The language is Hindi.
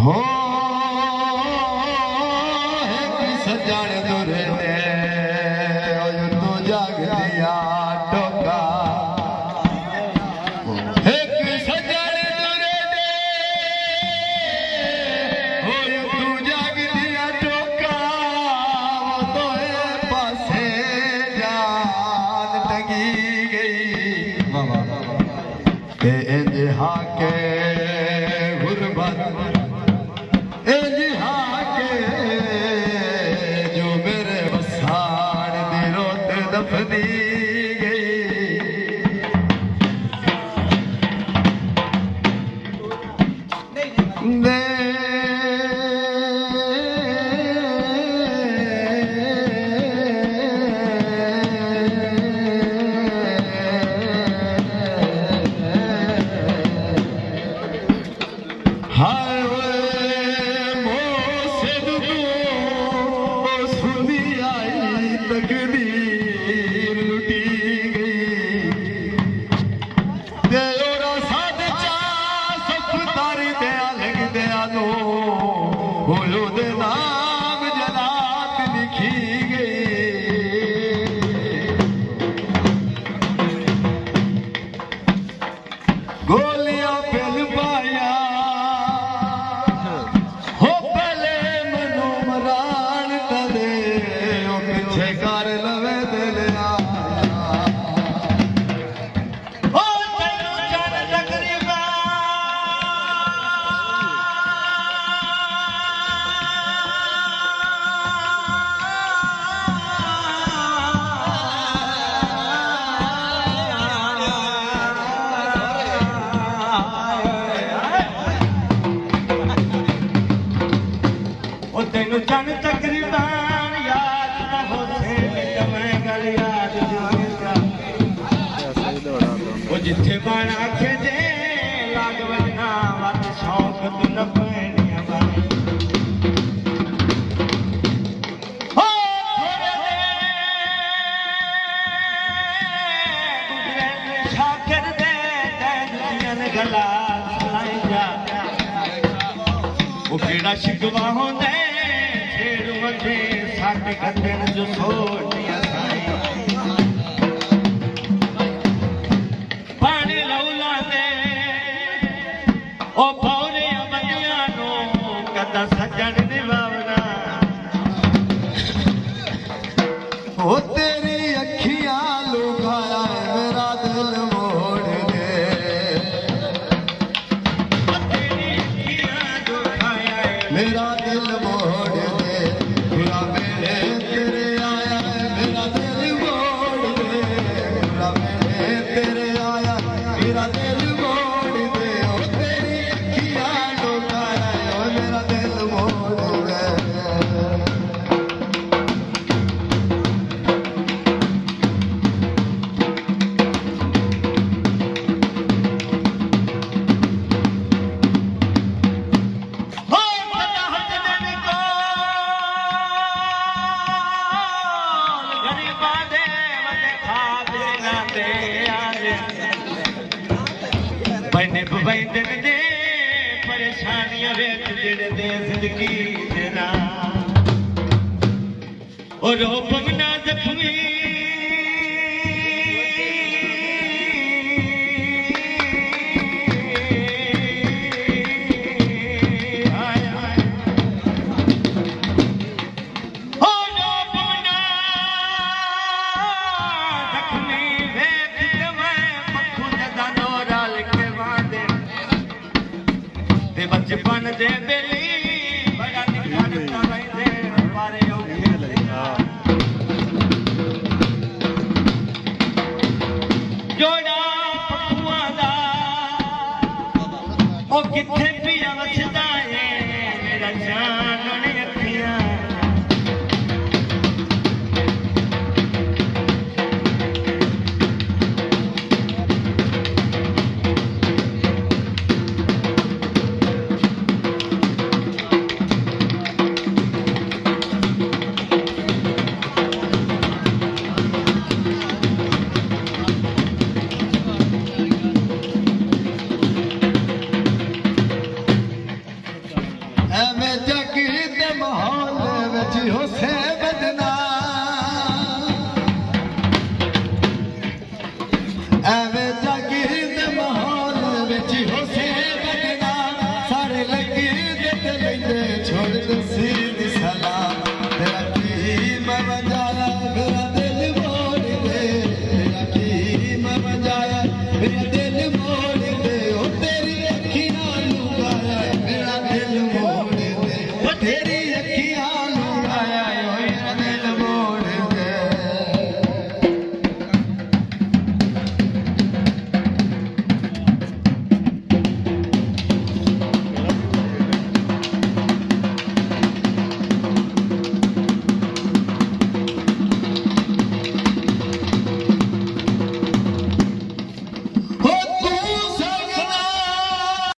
हो सजण दुरे दे तू जाग दिया टोका एक सजण दुरे दे तू जाग दिया टोका वो तो पासे जान टंगी गई इंजहा के गुरबत इंजहा के जो मेरे वसार दी रोत दफनी गई हाय सुनी आई तकदीर लुटी गई तेरा साथ चा सुख तारी दया लग दया नो बोलो दे नाम जलात लिखी गई गोलियां फिल पाया तेनू चन तकरीबन याद ना हो मैं गल याद वो जिथे बन आखे जे लाग वजना वत शौक तू न पैनिया शाकिर दे तैन गला सुनाई जा वो केड़ा शिकवा होंदे साढ़े गंदन जो सोटिया पानी लौला दे ओ भौरे बंदियां नो कदा सजण निभावना ओ तेरी अखियां लुकाया मेरा दिल मोड़ दे तेरी अखियां लुकाया मेरा दिल मोड़ दे बंदे दे परेशानियां विच जिहड़े दे जिंदगी देना और पवना जख्मी बचपन दे बेली बड़ा निखरता रहिंदे मारे औखे जोड़ा पखुआं दा ओ किथे पिया वसदा है मेरा जान